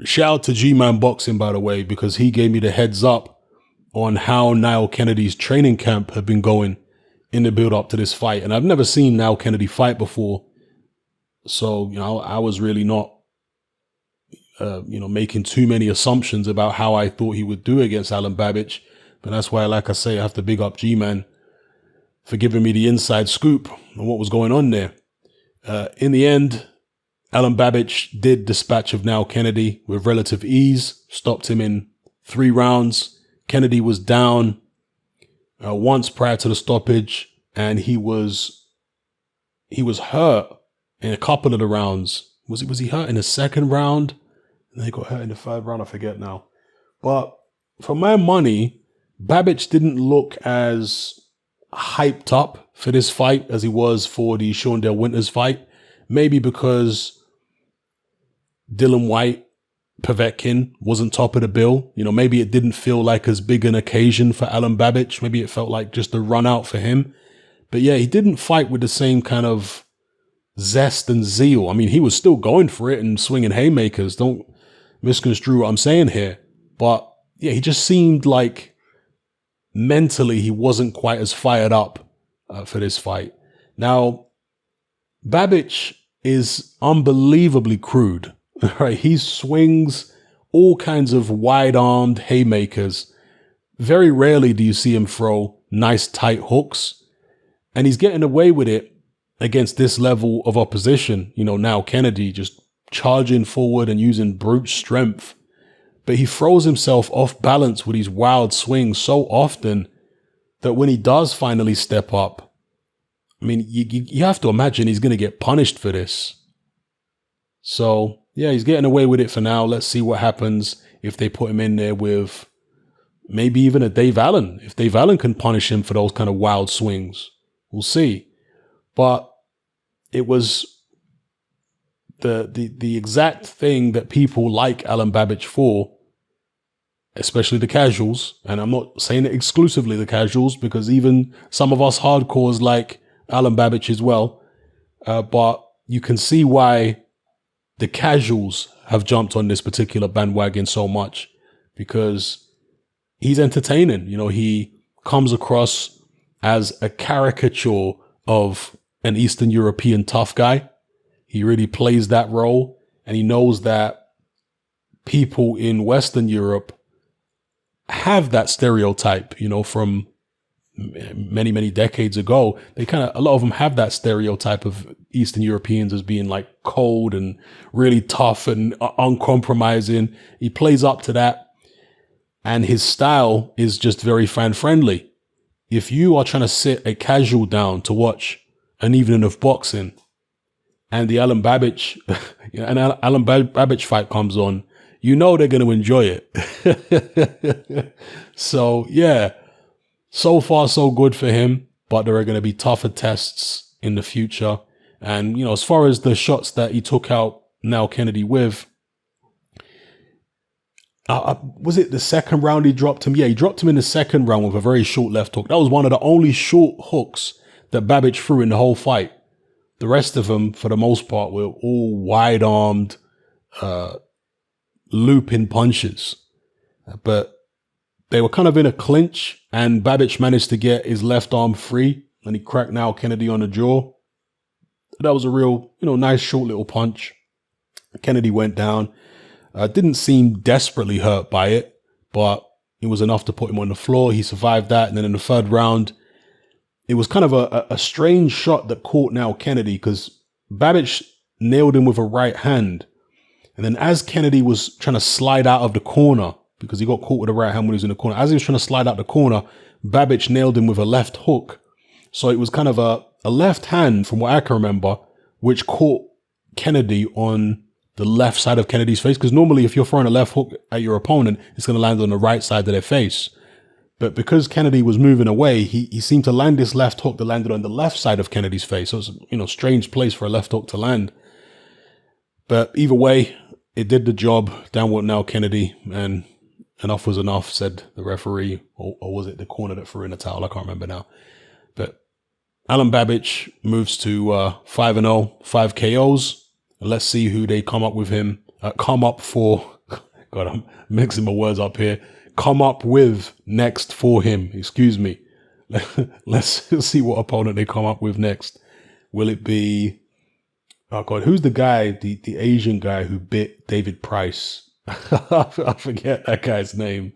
shout out to G-Man Boxing, by the way, because he gave me the heads up on how Niall Kennedy's training camp had been going in the build up to this fight. And I've never seen Niall Kennedy fight before. So, I was really not, making too many assumptions about how I thought he would do against Alen Babic. But that's why, like I say, I have to big up G-Man for giving me the inside scoop on what was going on there. In the end, Alen Babic did dispatch of Niall Kennedy with relative ease, stopped him in 3 rounds. Kennedy was down once prior to the stoppage, and he was hurt in a couple of the rounds. Was he hurt in the 2nd round? And then he got hurt in the 3rd round, I forget now. But for my money, Babic didn't look as hyped up for this fight as he was for the Shondell Winters fight. Maybe because Dylan White, Povetkin wasn't top of the bill. Maybe it didn't feel like as big an occasion for Alen Babic. Maybe it felt like just a run out for him. But yeah, he didn't fight with the same kind of zest and zeal. I mean, he was still going for it and swinging haymakers. Don't misconstrue what I'm saying here. But yeah, he just seemed like mentally he wasn't quite as fired up for this fight. Now, Babic is unbelievably crude. Right? He swings all kinds of wide-armed haymakers. Very rarely do you see him throw nice tight hooks. And he's getting away with it against this level of opposition. Now Kennedy just charging forward and using brute strength. But he throws himself off balance with these wild swings so often that when he does finally step up, I mean, you have to imagine he's going to get punished for this. So, yeah, he's getting away with it for now. Let's see what happens if they put him in there with maybe even a Dave Allen. If Dave Allen can punish him for those kind of wild swings, we'll see. But it was the exact thing that people like Alen Babic for, especially the casuals. And I'm not saying it exclusively the casuals, because even some of us hardcores like Alen Babic as well. But you can see why the casuals have jumped on this particular bandwagon so much, because he's entertaining. He comes across as a caricature of an Eastern European tough guy. He really plays that role, and he knows that people in Western Europe have that stereotype, from many, many decades ago. A lot of them have that stereotype of Eastern Europeans as being like cold and really tough and uncompromising. He plays up to that, and his style is just very fan friendly. If you are trying to sit a casual down to watch an evening of boxing, and the Alen Babic fight comes on, they're going to enjoy it. So yeah, so far so good for him, but there are going to be tougher tests in the future. And, as far as the shots that he took out Niall Kennedy with, was it the 2nd round he dropped him? Yeah, he dropped him in the 2nd round with a very short left hook. That was one of the only short hooks that Babic threw in the whole fight. The rest of them, for the most part, were all wide-armed, looping punches. But they were kind of in a clinch, and Babic managed to get his left arm free, and he cracked Niall Kennedy on the jaw. That was a real, nice short little punch. Kennedy went down. Didn't seem desperately hurt by it, but it was enough to put him on the floor. He survived that. And then in the 3rd round, it was kind of a strange shot that caught Niall Kennedy, because Babic nailed him with a right hand. And then as Kennedy was trying to slide out of the corner, because he got caught with a right hand when he was in the corner, as he was trying to slide out the corner, Babic nailed him with a left hook. So it was kind of a left hand, from what I can remember, which caught Kennedy on the left side of Kennedy's face. Because normally if you're throwing a left hook at your opponent, it's going to land on the right side of their face. But because Kennedy was moving away, he seemed to land this left hook that landed on the left side of Kennedy's face. So it's a strange place for a left hook to land. But either way, it did the job. Down went Niall Kennedy, and enough was enough, said the referee, or was it the corner that threw in the towel? I can't remember now. But Alen Babic moves to 5-0, 5 KOs. Let's see who they come up for God, I'm mixing my words up here. Come up with next for him. Excuse me. Let's see what opponent they come up with next. Will it be, oh God, who's the guy, the Asian guy who bit David Price? I forget that guy's name.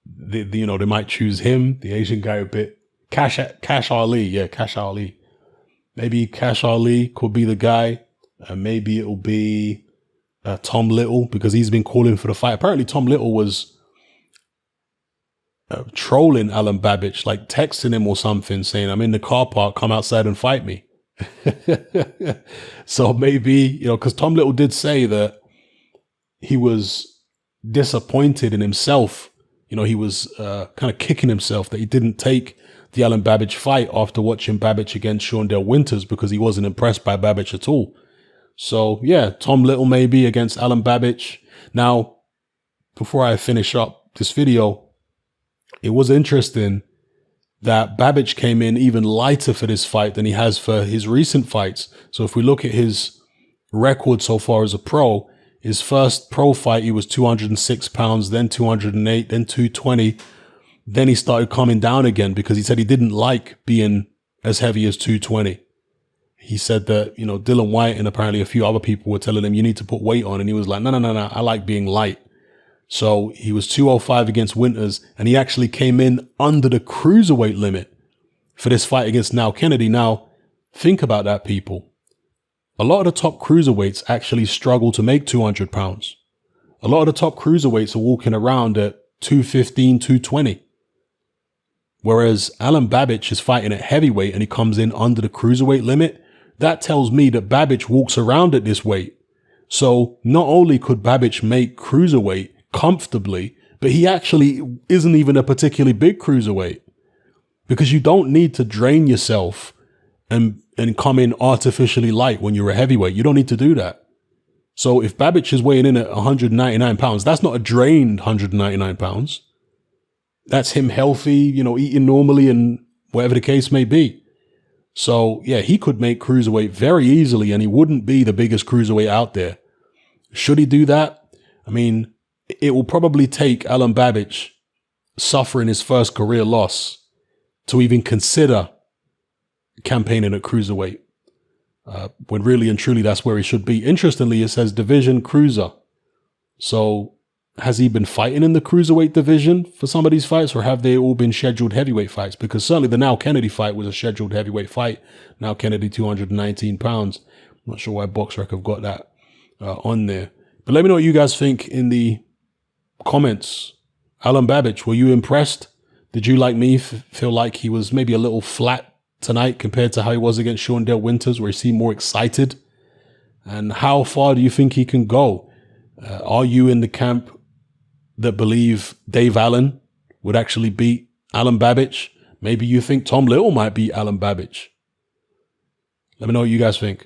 They might choose him, the Asian guy who bit Cash Ali. Yeah, Cash Ali. Maybe Cash Ali could be the guy. Maybe it'll be Tom Little, because he's been calling for the fight. Apparently Tom Little was trolling Alen Babic, like texting him or something, saying, I'm in the car park, come outside and fight me. So maybe, because Tom Little did say that he was disappointed in himself. He was kind of kicking himself that he didn't take the Alen Babic fight after watching Babic against Shondell Winters, because he wasn't impressed by Babic at all. So yeah, Tom Little maybe against Alen Babic. Now, before I finish up this video, it was interesting that Babic came in even lighter for this fight than he has for his recent fights. So if we look at his record so far as a pro, his first pro fight, he was 206 pounds, then 208, then 220. Then he started coming down again because he said he didn't like being as heavy as 220. He said that, Dylan White and apparently a few other people were telling him you need to put weight on. And he was like, no, I like being light. So he was 205 against Winters, and he actually came in under the cruiserweight limit for this fight against Niall Kennedy. Now, think about that, people. A lot of the top cruiserweights actually struggle to make 200 pounds. A lot of the top cruiserweights are walking around at 215, 220. Whereas Alen Babic is fighting at heavyweight and he comes in under the cruiserweight limit. That tells me that Babic walks around at this weight. So not only could Babic make cruiserweight comfortably, but he actually isn't even a particularly big cruiserweight, because you don't need to drain yourself and come in artificially light when you're a heavyweight. You don't need to do that. So if Babic is weighing in at 199 pounds, that's not a drained 199 pounds. That's him healthy, eating normally and whatever the case may be. So yeah, he could make cruiserweight very easily and he wouldn't be the biggest cruiserweight out there. Should he do that? I mean, it will probably take Alen Babic suffering his first career loss to even consider campaigning at cruiserweight, when really and truly that's where he should be. Interestingly, it says division cruiser. So has he been fighting in the cruiserweight division for some of these fights, or have they all been scheduled heavyweight fights? Because certainly the Niall Kennedy fight was a scheduled heavyweight fight. Niall Kennedy, 219 pounds. I'm not sure why BoxRec have got that on there. But let me know what you guys think in the comments. Alen Babic, were you impressed? Did you, like me, feel like he was maybe a little flat tonight compared to how he was against Shondell Winters, where he seemed more excited? And how far do you think he can go? Are you in the camp that believe Dave Allen would actually beat Alen Babic? Maybe you think Tom Little might beat Alen Babic. Let me know what you guys think.